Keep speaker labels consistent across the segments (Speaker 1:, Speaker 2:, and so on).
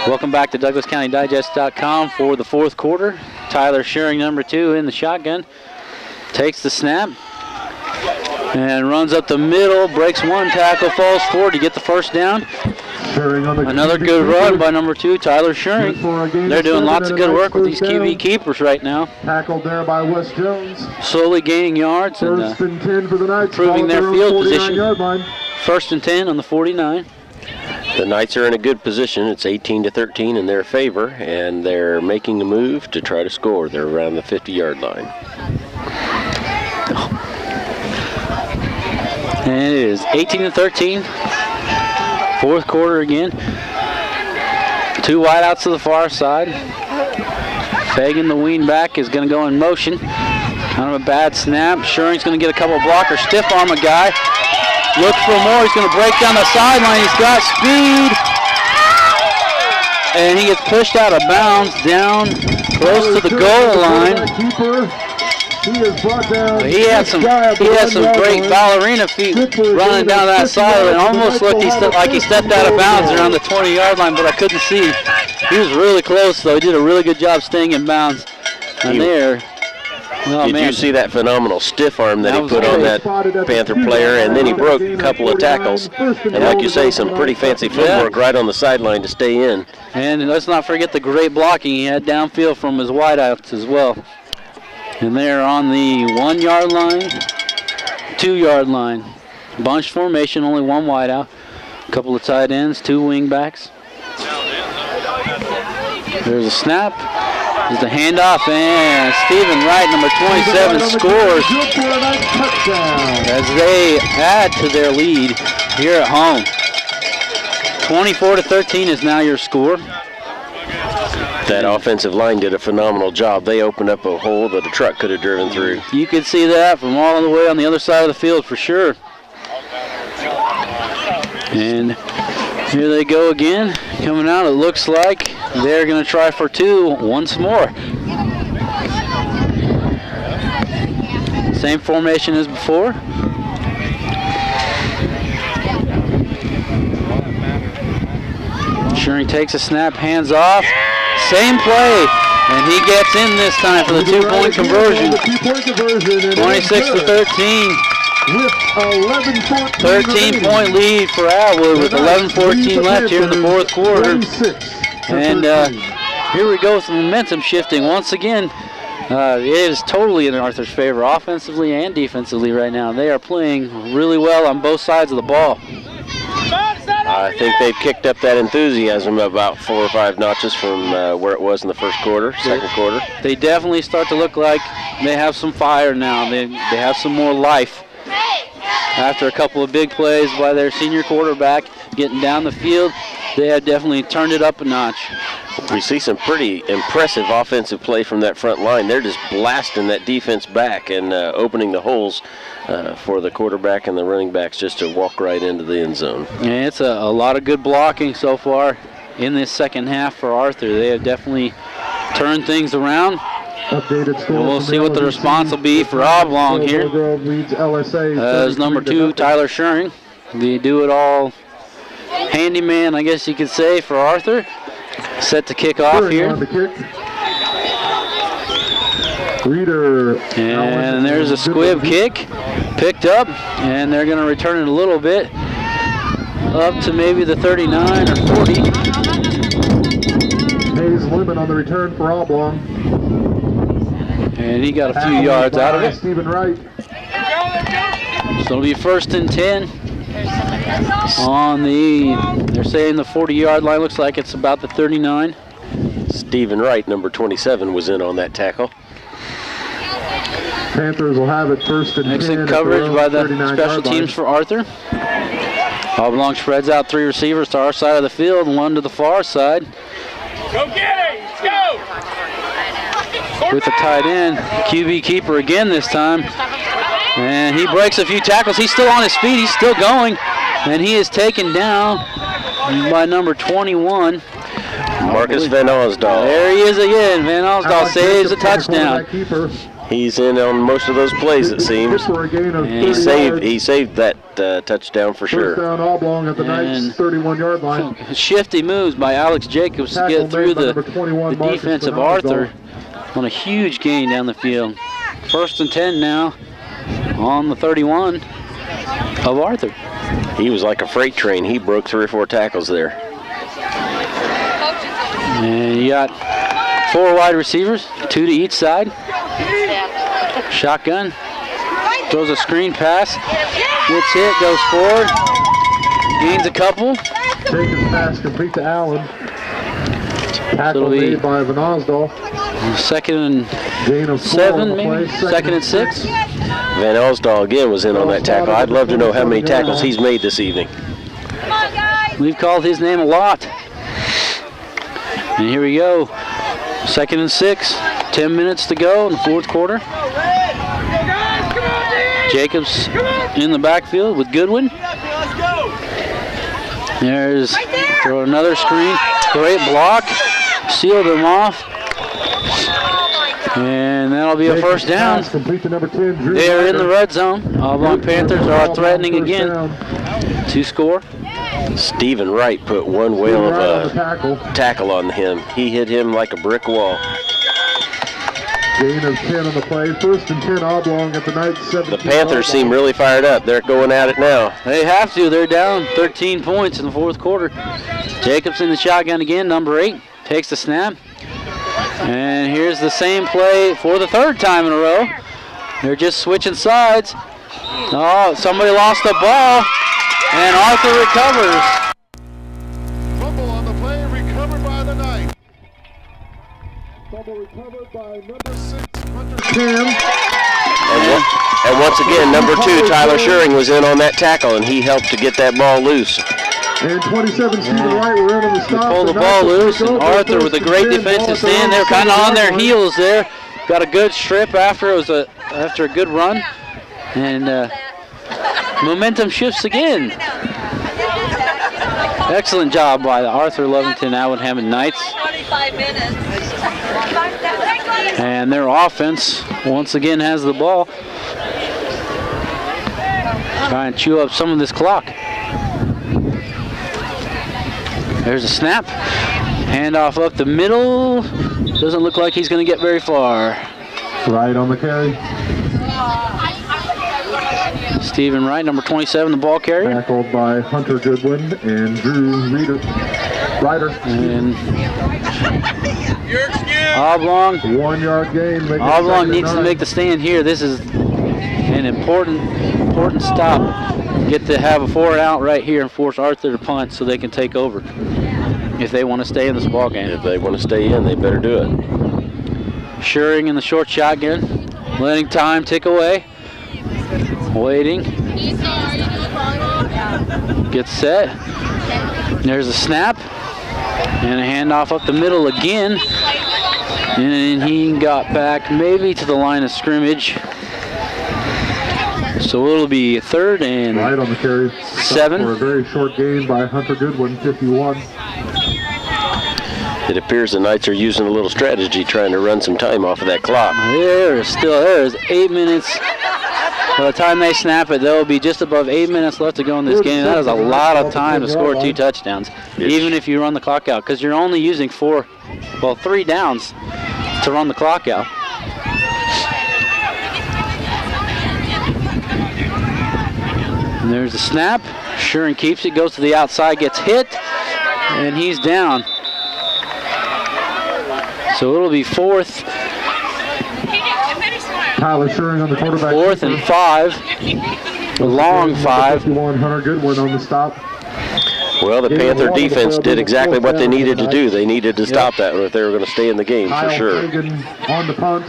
Speaker 1: Welcome back to DouglasCountyDigest.com for the fourth quarter. Tyler Shearing, number 2, in the shotgun. Takes the snap and runs up the middle, breaks one tackle, falls forward to get the first down. Another good run by number 2, Tyler Shearing. They're doing lots of good work with these QB keepers right now.
Speaker 2: Tackled there by Wes Jones.
Speaker 1: Slowly gaining yards and improving their field position. First and 10 on the 49.
Speaker 3: The Knights are in a good position. It's 18-13 in their favor, and they're making a move to try to score. They're around the 50-yard line.
Speaker 1: And it is 18-13. Fourth quarter again. 2 wideouts to the far side. Fagan, the wing back, is going to go in motion. Kind of a bad snap. Shearing's going to get a couple of blockers. Stiff arm a guy. Look for more. He's going to break down the sideline. He's got speed. And he gets pushed out of bounds down close to the goal line. He had some great ballerina feet running down that sideline. Almost looked like he stepped out of bounds around the 20-yard line, but I couldn't see. He was really close, though. He did a really good job staying in bounds. And there.
Speaker 3: Did you see that phenomenal stiff arm that he put on that Panther player? And then he broke a couple of tackles. And like you say, some pretty fancy footwork right on the sideline to stay in.
Speaker 1: And let's not forget the great blocking he had downfield from his wideouts as well. And they're on the 1-yard line, 2-yard line. Bunch formation, only 1 wideout. A couple of tight ends, 2 wing backs. There's a snap. There's the handoff, and Stephen Wright, number 27, scores as they add to their lead here at home. 24-13 is now your score.
Speaker 3: That offensive line did a phenomenal job. They opened up a hole that a truck could have driven through.
Speaker 1: You could see that from all the way on the other side of the field for sure. And here they go again. Coming out, it looks like they're going to try for 2 once more. Same formation as before. Shearing takes a snap, hands off. Same play, and he gets in this time for the 2-point conversion. 26-13. 13-point lead for Atwood with 11:14 left here in the fourth quarter. And here we go with some momentum shifting. Once again, it is totally in Arthur's favor, offensively and defensively right now. They are playing really well on both sides of the ball.
Speaker 3: I think they've kicked up that enthusiasm about 4 or 5 notches from where it was in the first quarter, second quarter.
Speaker 1: They definitely start to look like they have some fire now. They have some more life. After a couple of big plays by their senior quarterback getting down the field, they have definitely turned it up a notch.
Speaker 3: We see some pretty impressive offensive play from that front line. They're just blasting that defense back and opening the holes for the quarterback and the running backs just to walk right into the end zone.
Speaker 1: Yeah, it's a lot of good blocking so far in this second half for Arthur. They have definitely turned things around. We'll see what the response will be for Oblong here. As number 2, Tyler Shearing, the do-it-all handyman, I guess you could say, for Arthur. Set to kick off here. And there's a squib kick picked up, and they're going to return it a little bit up to maybe the 39 or 40.
Speaker 2: Hayes Lemon on the return for Oblong.
Speaker 1: And he got a few yards out of it.
Speaker 2: Stephen Wright.
Speaker 1: So it'll be 1st and 10 on the, they're saying the 40-yard line. Looks like it's about the 39.
Speaker 3: Stephen Wright, number 27, was in on that tackle.
Speaker 2: Panthers will have it 1st and 10.
Speaker 1: Excellent coverage by the special teams for Arthur. Oblong spreads out 3 receivers to our side of the field and 1 to the far side.
Speaker 4: Go get it! Let's go!
Speaker 1: With the tight end, QB keeper again this time. And he breaks a few tackles. He's still on his feet. He's still going. And he is taken down by number 21.
Speaker 3: Marcus Van Osdal.
Speaker 1: There he is again. Van Osdal saves a touchdown.
Speaker 3: He's in on most of those plays, it seems.
Speaker 2: For a gain of
Speaker 3: He
Speaker 2: 30
Speaker 3: saved that touchdown for
Speaker 2: yards.
Speaker 3: sure.
Speaker 2: First down Oblong at the Knights' 31-yard line.
Speaker 1: Shifty moves by Alex Jacobs to
Speaker 2: Tackle
Speaker 1: get through
Speaker 2: made by
Speaker 1: the
Speaker 2: number 21 Marcus
Speaker 1: defense of
Speaker 2: Bernardo.
Speaker 1: Arthur on a huge gain down the field. 1st and 10 now on the 31 of Arthur.
Speaker 3: He was like a freight train. He broke 3 or 4 tackles there.
Speaker 1: And you got 4 wide receivers, 2 to each side. Shotgun. Throws a screen pass. Gets hit, goes forward. Gains a couple.
Speaker 2: Jacobs pass complete to Allen. Tackle
Speaker 1: it'll be
Speaker 2: made by Van Osdal.
Speaker 1: 2nd and
Speaker 2: Gain of 4 on
Speaker 1: 7,
Speaker 2: the
Speaker 1: maybe?
Speaker 2: play.
Speaker 1: 2nd and 6.
Speaker 3: Van Osdal again was in on that tackle. I'd love to know how many tackles he's made this evening.
Speaker 1: We've called his name a lot. And here we go. 2nd and 6. 10 minutes to go in the 4th quarter. Jacobs in the backfield with Goodwin. There's throw another screen. Great block. Sealed him off. And that'll be a first down.
Speaker 2: Complete to number 10, Drew
Speaker 1: They are in the
Speaker 2: Ryder.
Speaker 1: red zone. Auburn Panthers are threatening again to score.
Speaker 3: Stephen Wright put one whale of
Speaker 2: Right on the
Speaker 3: a tackle on him. He hit him like a brick wall.
Speaker 2: Gain of 10 on the play. 1st and 10 Oblong at the Knights' 17.
Speaker 3: The Panthers seem really fired up. They're going at it now.
Speaker 1: They have to. They're down 13 points in the 4th quarter. Jacobs in the shotgun again, number 8. Takes the snap. And here's the same play for the 3rd time in a row. They're just switching sides. Oh, somebody lost the ball. And Arthur recovers.
Speaker 2: Fumble on the play, recovered by the Knights. Fumble recovered by number 6, Hunter Cam.
Speaker 3: And once again, number 2, Tyler Schuring, was in on that tackle, and he helped to get that ball loose.
Speaker 2: And 27, Stephen Wright, we're in on the stop.
Speaker 1: Pull the ball loose, and Arthur with a great defensive stand. They're kind of on their heels there. Got a good strip after after a good run, and momentum shifts again. Excellent job by the Arthur Lovington Allenhammond Knights. And their offense once again has the ball. Try and chew up some of this clock. There's a snap. Handoff up the middle. Doesn't look like he's going to get very far.
Speaker 2: Right on the carry.
Speaker 1: Stephen Wright, number 27, the ball carrier.
Speaker 2: Tackled by Hunter Goodwin and Drew Ryder.
Speaker 1: And Oblong.
Speaker 2: 1 yard gain.
Speaker 1: Oblong needs to make the stand here. This is an important stop. Get to have a 4 out right here and force Arthur to punt so they can take over. If they want to stay in this ball game.
Speaker 3: If they want to stay in, they better do it.
Speaker 1: Shearing in the short shotgun, letting time tick away. Waiting. Gets set. There's a snap. And a handoff up the middle again. And he got back maybe to the line of scrimmage. So it'll be 3rd and
Speaker 2: right on the carry.
Speaker 1: 7.
Speaker 2: For a very short gain by Hunter Goodwin, 51.
Speaker 3: It appears the Knights are using a little strategy trying to run some time off of that clock.
Speaker 1: There is 8 minutes. By the time they snap it, there will be just above 8 minutes left to go in this game. That is a lot of time to score 2 touchdowns, even if you run the clock out, because you're only using 3 downs to run the clock out. And there's the snap. Schuring keeps it, goes to the outside, gets hit, and he's down. So it'll be 4th.
Speaker 2: Tyler Schuring on the quarterback.
Speaker 1: 4th and 5. A long 5.
Speaker 2: 51, Hunter Goodwin on the stop.
Speaker 3: Well, the Panther defense did exactly what they needed to do. They needed to stop that if they were going to stay in the game, for sure.
Speaker 2: Fagan on the punt.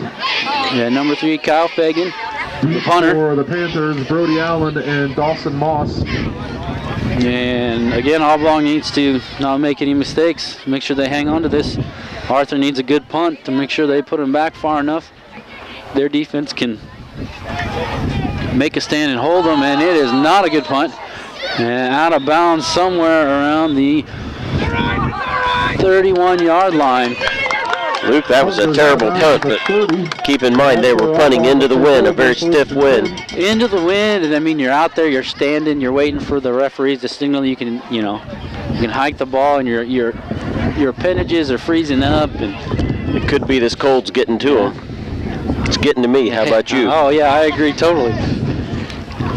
Speaker 1: Yeah, number 3, Kyle Fagan, the punter.
Speaker 2: For the Panthers, Brody Allen and Dawson Moss.
Speaker 1: And again, Oblong needs to not make any mistakes. Make sure they hang on to this. Arthur needs a good punt to make sure they put him back far enough. Their defense can make a stand and hold them, and it is not a good punt. And out of bounds somewhere around the 31-yard line.
Speaker 3: Luke, that was a terrible punt, but keep in mind they were punting into the wind, a very stiff wind.
Speaker 1: Into the wind, and I mean you're out there, you're standing, you're waiting for the referees to signal you can, you can hike the ball, and your appendages are freezing up, and
Speaker 3: it could be this cold's getting to them. It's getting to me. How about you?
Speaker 1: Oh yeah, I agree totally.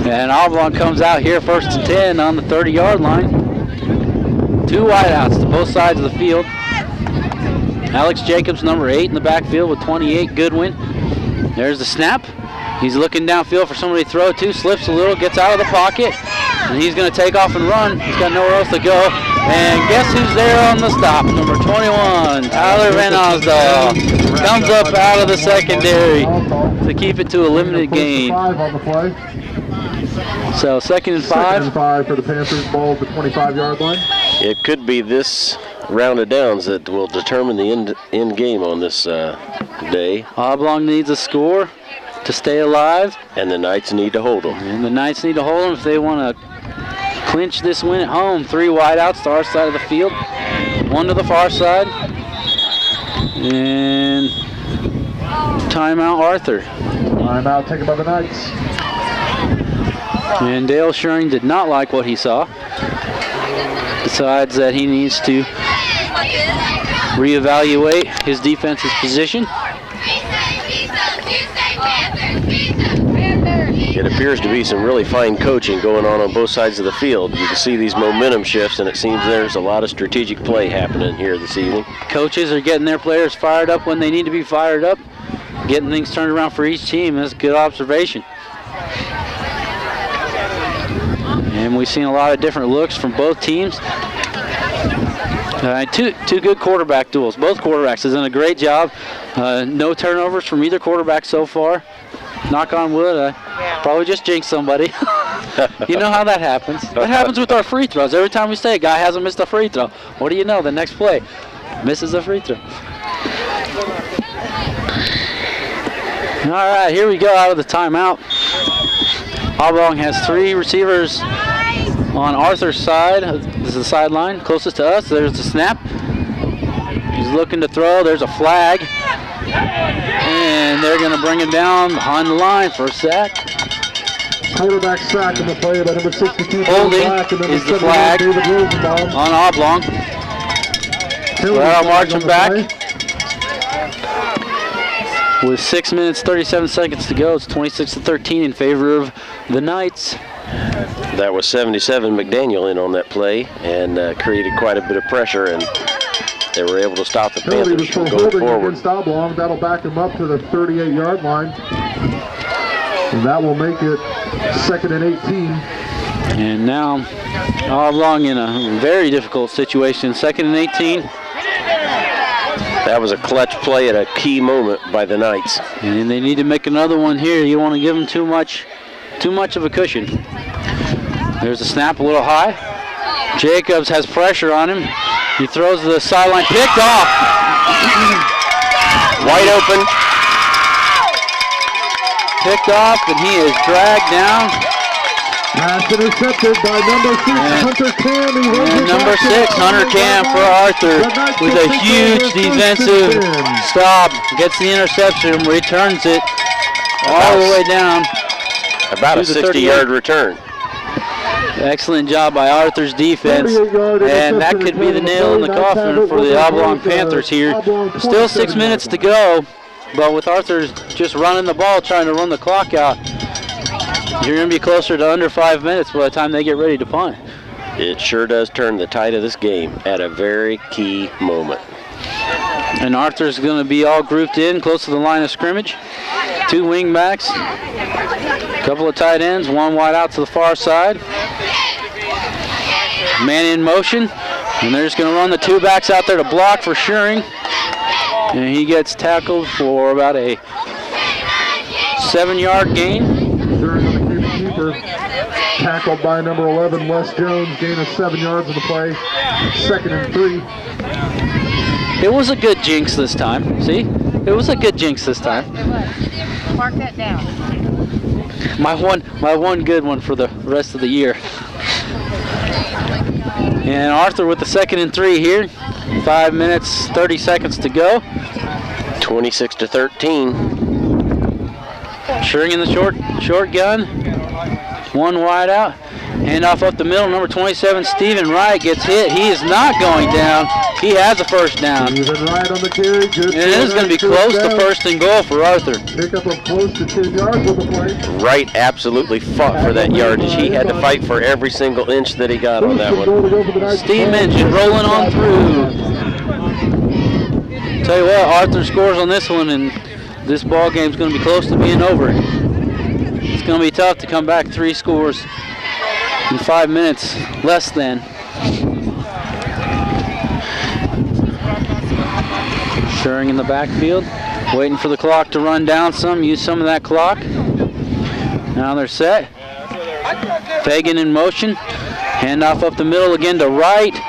Speaker 1: And Oblong comes out here 1st and 10 on the 30-yard line. 2 wideouts to both sides of the field. Alex Jacobs, number 8 in the backfield with 28. Goodwin. There's the snap. He's looking downfield for somebody to throw to. Slips a little, gets out of the pocket, and he's going to take off and run. He's got nowhere else to go. And guess who's there on the stop? Number 21, Tyler Van Osdal. Comes up out of the secondary to keep it to a limited gain. So 2nd and 5.
Speaker 2: 2nd and 5 for the Panthers. Ball at the 25-yard line.
Speaker 3: It could be this round of downs that will determine the end game on this day.
Speaker 1: Oblong needs a score to stay alive.
Speaker 3: And the Knights need to hold them.
Speaker 1: And the Knights need to hold them if they want to clinch this win at home. 3 wideouts to our side of the field, 1 to the far side. And timeout, Arthur.
Speaker 2: Timeout taken by the Knights.
Speaker 1: And Dale Shuring did not like what he saw. Decides that he needs to reevaluate his defense's position.
Speaker 3: It appears to be some really fine coaching going on both sides of the field. You can see these momentum shifts, and it seems there's a lot of strategic play happening here this evening.
Speaker 1: Coaches are getting their players fired up when they need to be fired up, getting things turned around for each team. That's a good observation. And we've seen a lot of different looks from both teams. Two good quarterback duels. Both quarterbacks have done a great job. No turnovers from either quarterback so far. Knock on wood. I probably just jinxed somebody. You know how that happens. That happens with our free throws. Every time we say a guy hasn't missed a free throw, what do you know? The next play misses a free throw. All right, here we go out of the timeout. Oblong has 3 receivers on Arthur's side. This is the sideline closest to us. There's the snap. He's looking to throw. There's a flag. And they're going to bring him down behind the line for a sack.
Speaker 2: Quarterback sack in the play by number 62.
Speaker 1: Holding is the flag on Oblong. So that'll march him back. With 6 minutes, 37 seconds to go, it's 26-13 in favor of the Knights.
Speaker 3: That was 77 McDaniel in on that play and created quite a bit of pressure, and they were able to stop the Panthers from going forward.
Speaker 2: Against Oblong. That'll back him up to the 38-yard line. And that will make it 2nd and 18.
Speaker 1: And now Oblong in a very difficult situation, 2nd and 18.
Speaker 3: That was a clutch play at a key moment by the Knights.
Speaker 1: And they need to make another one here. You don't want to give them too much of a cushion. There's a snap a little high. Jacobs has pressure on him. He throws to the sideline, picked off.
Speaker 3: Wide open.
Speaker 1: Picked off, and he is dragged down.
Speaker 2: Pass intercepted by number 6, Hunter Cam.
Speaker 1: And number 6, Hunter Cam for Arthur with a huge defensive stop. Gets the interception, returns it all the way down.
Speaker 3: About a 60-yard return.
Speaker 1: Excellent job by Arthur's defense. And that could be the nail in the coffin for the Oblong Panthers here. Still 6 minutes to go, but with Arthur just running the ball, trying to run the clock out, you're going to be closer to under 5 minutes by the time they get ready to punt.
Speaker 3: It sure does turn the tide of this game at a very key moment.
Speaker 1: And Arthur's going to be all grouped in close to the line of scrimmage. 2 wing backs, a couple of tight ends, 1 wide out to the far side. Man in motion, and they're just going to run the 2 backs out there to block for Shuring. And he gets tackled for about a 7-yard gain.
Speaker 2: Tackled by number 11, Wes Jones. Gain of 7 yards in the play. 2nd and 3.
Speaker 1: It was a good jinx this time. See? It was a good jinx this time.
Speaker 5: Mark that down.
Speaker 1: My one good one for the rest of the year. And Arthur with the 2nd and 3 here. 5 minutes, 30 seconds to go.
Speaker 3: 26-13.
Speaker 1: Shearing in the short gun. One wide out. Handoff up the middle. Number 27, Stephen Wright gets hit. He is not going down. He has a first down.
Speaker 2: Stephen Wright on the carry. Good.
Speaker 1: And it is going to be close to first and goal for Arthur.
Speaker 2: Pick up a close to 10 yards with the play.
Speaker 3: Wright absolutely fought for that yardage. He had to fight for every single inch that he got on that one.
Speaker 1: Steam engine rolling on through. Tell you what, Arthur scores on this one, and this ball game's going to be close to being over. It's going to be tough to come back 3 scores in 5 minutes, less than. Shearing in the backfield, waiting for the clock to run down some, use some of that clock. Now they're set. Fagan in motion. Handoff up the middle again to Wright.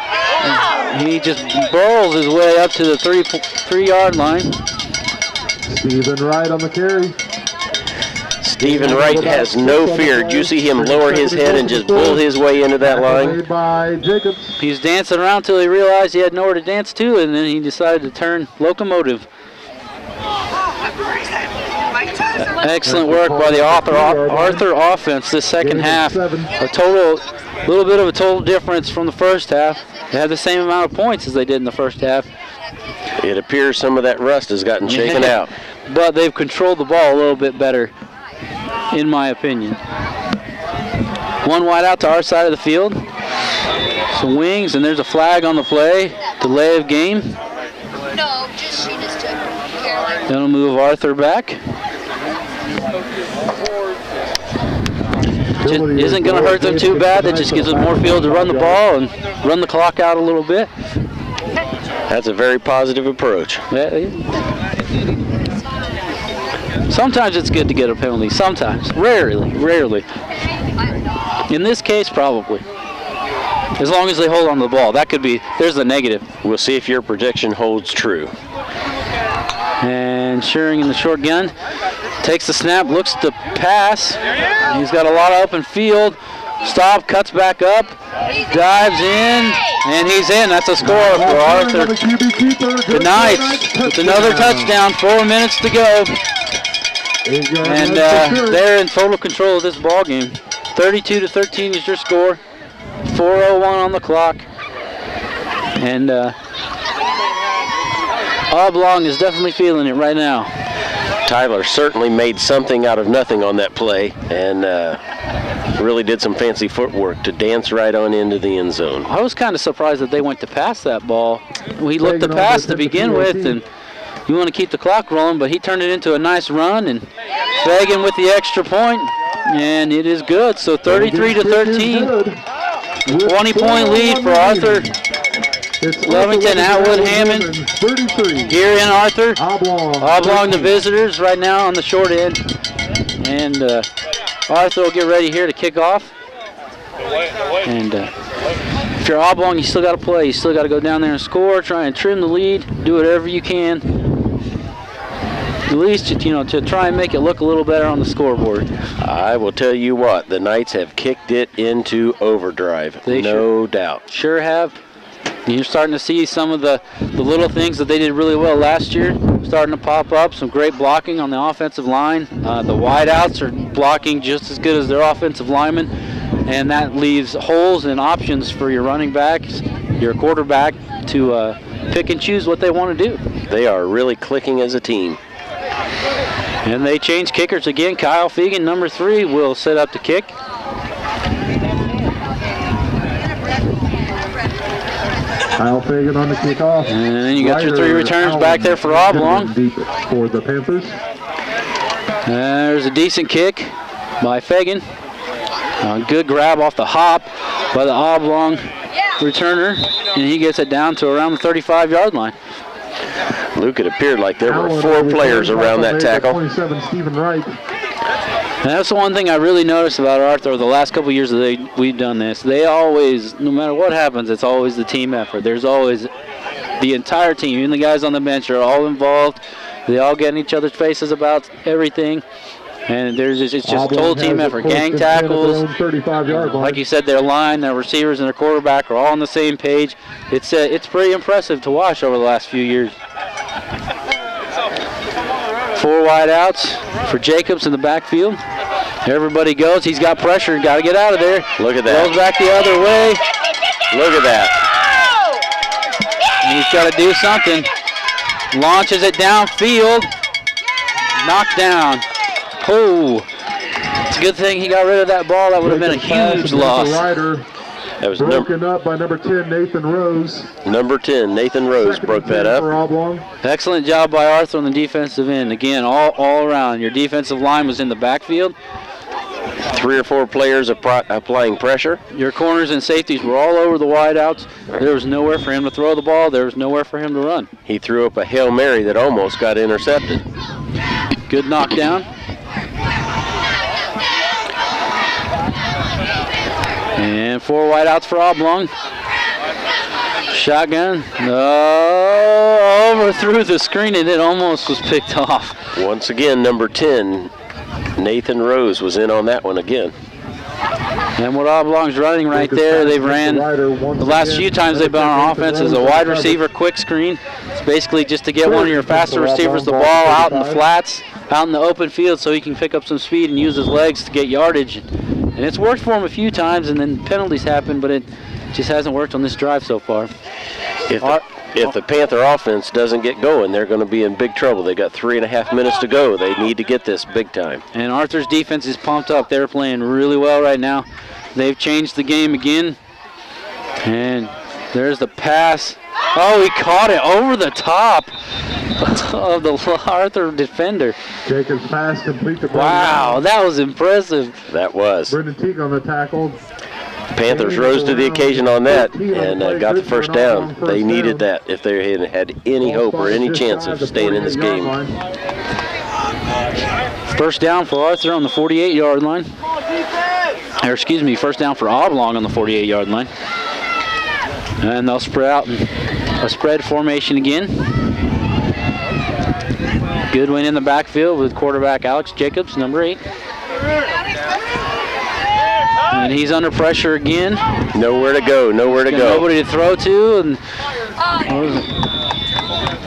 Speaker 1: He just burrows his way up to the 3-yard line.
Speaker 2: Stephen Wright on the carry.
Speaker 3: Stephen Wright has no fear. You see him lower his head and just bull his way into that line.
Speaker 1: He was dancing around until he realized he had nowhere to dance to, and then he decided to turn locomotive. Excellent work by the Arthur offense this second half. A little bit of a total difference from the first half. They had the same amount of points as they did in the first half.
Speaker 3: It appears some of that rust has gotten shaken out.
Speaker 1: But they've controlled the ball a little bit better, in my opinion. One wide out to our side of the field. Some wings, and there's a flag on the play. Delay of game.
Speaker 5: No, just she just took Caroline.
Speaker 1: That'll move Arthur back. Just isn't going to hurt them too bad. That just gives them more field to run the ball and run the clock out a little bit.
Speaker 3: That's a very positive approach.
Speaker 1: Sometimes it's good to get a penalty. Sometimes. Rarely. In this case, probably. As long as they hold on to the ball. That could be, there's the negative.
Speaker 3: We'll see if your projection holds true.
Speaker 1: And Shearing in the short gun. Takes the snap, looks to pass. He's got a lot of open field. Stop, cuts back up, dives in, and he's in. That's a score for Arthur. The Knights with another touchdown, 4 minutes to go. And they're in total control of this ball game. 32-13 is your score. 4:01 on the clock. And Oblong is definitely feeling it right now.
Speaker 3: Tyler certainly made something out of nothing on that play, and really did some fancy footwork to dance right on into the end zone.
Speaker 1: I was kind of surprised that they went to pass that ball. He looked to pass to begin with, and you want to keep the clock rolling, but he turned it into a nice run, and Fagan with the extra point, and it is good. So 33-13, 20-point lead for Arthur. Lovington, Atwood, Hammond here in Arthur. Oblong the visitors right now on the short end. And Arthur will get ready here to kick off. And if you're Oblong, you still got to play. You still got to go down there and score, try and trim the lead, do whatever you can. At least, to try and make it look a little better on the scoreboard.
Speaker 3: I will tell you what, the Knights have kicked it into overdrive, no doubt.
Speaker 1: Sure have. You're starting to see some of the little things that they did really well last year starting to pop up. Some great blocking on the offensive line. The wideouts are blocking just as good as their offensive linemen, and that leaves holes and options for your running backs, your quarterback, to pick and choose what they want to do.
Speaker 3: They are really clicking as a team.
Speaker 1: And they change kickers again. Kyle Fegan, number 3, will set up to kick.
Speaker 2: Kyle Fagan on the kickoff.
Speaker 1: And then you got your 3 returns back there for Oblong.
Speaker 2: For the Panthers.
Speaker 1: There's a decent kick by Fagan. Good grab off the hop by the Oblong returner, and he gets it down to around the 35-yard line.
Speaker 3: Luke, it appeared like there were 4 players around that tackle.
Speaker 2: 27, Stephen Wright.
Speaker 1: And that's the one thing I really noticed about Arthur the last couple of years that we've done this. They always, no matter what happens, it's always the team effort. There's always the entire team, even the guys on the bench are all involved. They all get in each other's faces about everything. And it's just total team effort. Gang tackles.
Speaker 2: 35-yard line.
Speaker 1: Like you said, their line, their receivers, and their quarterback are all on the same page. It's pretty impressive to watch over the last few years. 4 wide outs for Jacobs in the backfield. Everybody goes. He's got pressure. Got to get out of there.
Speaker 3: Look at that.
Speaker 1: Goes back the other way.
Speaker 3: Look at that.
Speaker 1: And he's got to do something. Launches it downfield. Knocked down. Oh, it's a good thing he got rid of that ball. That would have been a huge loss.
Speaker 3: That was
Speaker 2: broken up by number 10, Nathan Rose.
Speaker 3: Number 10, Nathan Rose broke that up.
Speaker 1: Excellent job by Arthur on the defensive end. Again, all around. Your defensive line was in the backfield.
Speaker 3: 3 or 4 players applying pressure.
Speaker 1: Your corners and safeties were all over the wideouts. There was nowhere for him to throw the ball. There was nowhere for him to run.
Speaker 3: He threw up a Hail Mary that almost got intercepted.
Speaker 1: Good knockdown. And 4 wideouts for Oblong. Shotgun. Oh, overthrew the screen and it almost was picked off.
Speaker 3: Once again, number 10, Nathan Rose was in on that one again.
Speaker 1: And what Oblong's running right there, they've ran the last few times they've been on offense is a wide receiver quick screen. It's basically just to get one of your faster receivers the ball out in the flats, out in the open field so he can pick up some speed and use his legs to get yardage. And it's worked for him a few times, and then penalties happen, but it just hasn't worked on this drive so far.
Speaker 3: If the Panther offense doesn't get going, they're going to be in big trouble. They got 3.5 minutes to go. They need to get this big time.
Speaker 1: And Arthur's defense is pumped up. They're playing really well right now. They've changed the game again. And there's the pass. Oh, he caught it over the top of the Arthur defender.
Speaker 2: Jacobs pass complete to
Speaker 1: wow, that was impressive.
Speaker 3: That was.
Speaker 2: Brendan Teague on the tackle.
Speaker 3: Panthers rose to the occasion on that and got the first down. They needed that if they had any hope or any chance of staying in this game.
Speaker 1: First down for Arthur on the 48-yard line. Or excuse me, first down for Oblong on the 48-yard line. And they'll spread out a spread formation again. Goodwin in the backfield with quarterback Alex Jacobs, number 8. And he's under pressure again.
Speaker 3: Nowhere to go, nowhere to go.
Speaker 1: Nobody to throw to, and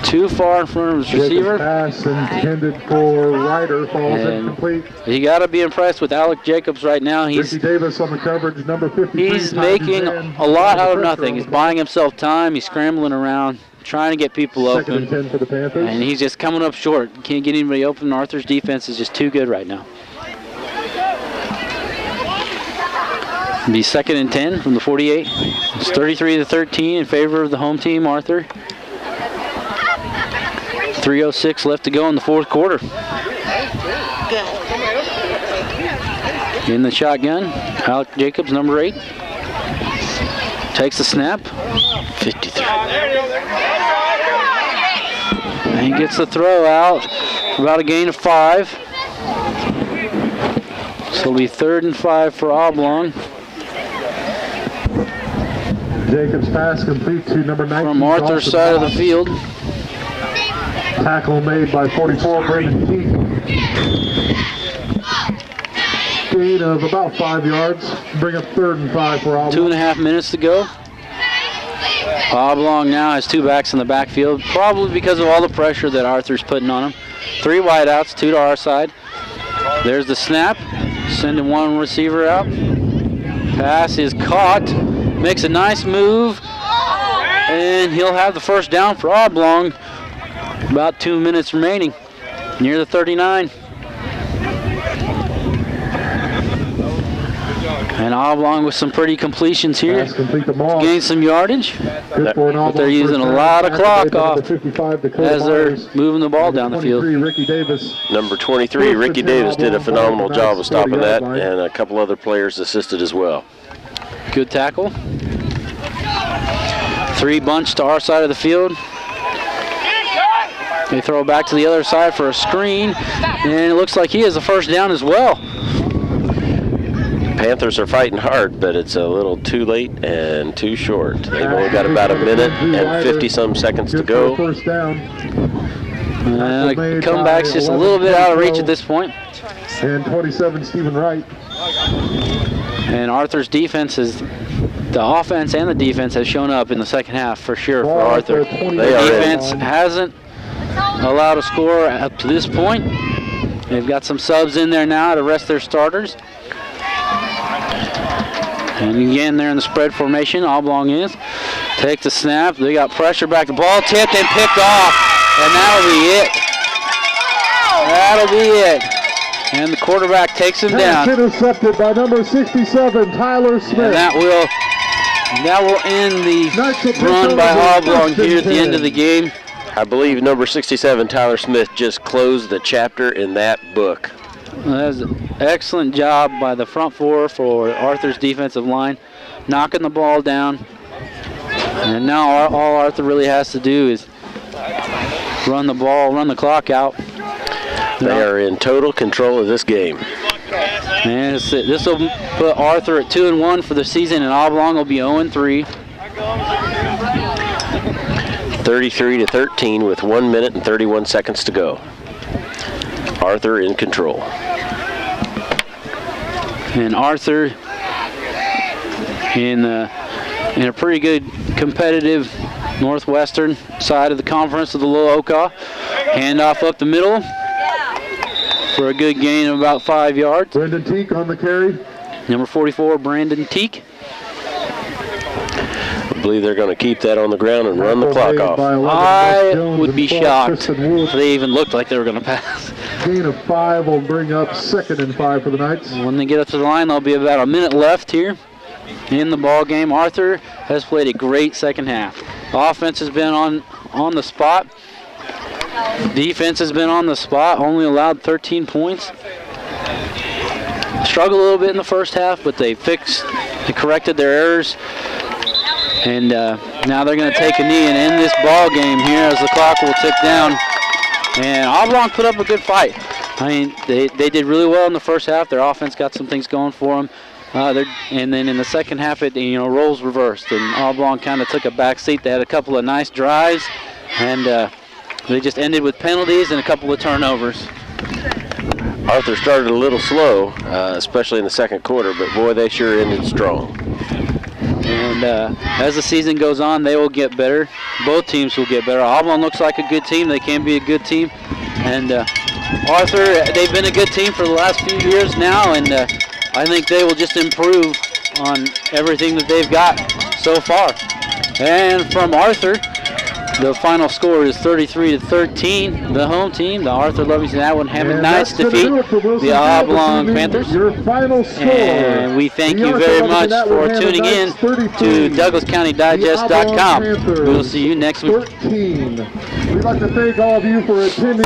Speaker 1: too far in front of his receiver.
Speaker 2: Pass intended for Ryder falls incomplete.
Speaker 1: You got to be impressed with Alex Jacobs right now.
Speaker 2: Ricky Davis on the coverage, number 53.
Speaker 1: He's making a lot out of nothing. He's buying himself time. He's scrambling around, trying to get people open.
Speaker 2: 2nd and 10 for the Panthers.
Speaker 1: And he's just coming up short. Can't get anybody open. Arthur's defense is just too good right now. It'll be 2nd and 10 from the 48. It's 33-13 in favor of the home team, Arthur. 3:06 left to go in the 4th quarter. In the shotgun, Alex Jacobs, number 8. Takes the snap.
Speaker 3: 53.
Speaker 1: And he gets the throw out for about a gain of 5. So it'll be 3rd and 5 for Oblong.
Speaker 2: Jacobs pass complete to number 19.
Speaker 1: From Arthur's side of the field.
Speaker 2: Tackle made by 44, Brendan Teague. Gain of about 5 yards. Bring up 3rd and 5 for Oblong.
Speaker 1: 2.5 minutes to go. Oblong now has 2 backs in the backfield, probably because of all the pressure that Arthur's putting on him. 3 wideouts, 2 to our side. There's the snap, sending 1 receiver out. Pass is caught, makes a nice move, and he'll have the first down for Oblong. About 2 minutes remaining, near the 39. And Oblong with some pretty completions here. Gain some yardage. But they're using a lot of clock off as they're moving the ball down the field.
Speaker 3: Number 23, Ricky Davis, did a phenomenal job of stopping that, and a couple other players assisted as well.
Speaker 1: Good tackle. 3 bunch to our side of the field. They throw it back to the other side for a screen, and it looks like he has a first down as well.
Speaker 3: Panthers are fighting hard, but it's a little too late and too short. They've only got about a minute and 50-some seconds to go.
Speaker 1: Comeback's just a little bit out of reach at this point.
Speaker 2: And 27, Stephen Wright.
Speaker 1: And Arthur's defense is, the offense and the defense has shown up in the second half for sure for Arthur. The defense hasn't allowed a score up to this point. They've got some subs in there now to rest their starters. And again, they're in the spread formation. Oblong is. Takes the snap. They got pressure back. The ball tipped and picked off. And that'll be it. That'll be it. And the quarterback takes him down.
Speaker 2: Intercepted by number 67, Tyler Smith.
Speaker 1: And that will end the run by Oblong here at the end of the game.
Speaker 3: I believe number 67, Tyler Smith, just closed the chapter in that book.
Speaker 1: That was an excellent job by the front four for Arthur's defensive line, knocking the ball down. And now all Arthur really has to do is run the ball, run the clock out.
Speaker 3: They are in total control of this game.
Speaker 1: And this will put Arthur at 2-1 for the season, and Oblong will be 0-3.
Speaker 3: 33-13 with 1 minute and 31 seconds to go. Arthur in control.
Speaker 1: And Arthur in a pretty good competitive northwestern side of the conference of the Little Okaw. Handoff up the middle for a good gain of about 5 yards.
Speaker 2: Brendan Teak on the carry.
Speaker 1: Number 44, Brandon Teak.
Speaker 3: I believe they're going to keep that on the ground and run the clock off.
Speaker 1: I would be shocked if they even looked like they were going to pass.
Speaker 2: Gain of 5 will bring up 2nd and 5 for the Knights.
Speaker 1: When they get up to the line, there'll be about a minute left here in the ball game. Arthur has played a great second half. Offense has been on the spot. Defense has been on the spot, only allowed 13 points. Struggled a little bit in the first half, but they corrected their errors. And now they're going to take a knee and end this ball game here as the clock will tick down. And Oblong put up a good fight. I mean, they did really well in the first half. Their offense got some things going for them. And then in the second half, roles reversed, and Oblong kind of took a back seat. They had a couple of nice drives, and they just ended with penalties and a couple of turnovers.
Speaker 3: Arthur started a little slow, especially in the second quarter, but boy, they sure ended strong.
Speaker 1: And as the season goes on, they will get better. Both teams will get better. Oblong looks like a good team. They can be a good team. And Arthur, they've been a good team for the last few years now, and I think they will just improve on everything that they've got so far. And from Arthur, the final score is 33-13. The home team, the Arthur Livingston Atwood-Hammond Knights, defeat the Oblong Panthers.
Speaker 2: Your final score.
Speaker 1: And we thank you very much for tuning in to DouglasCountyDigest.com. We will see you next week.
Speaker 2: 13. We'd like to thank all of you for attending.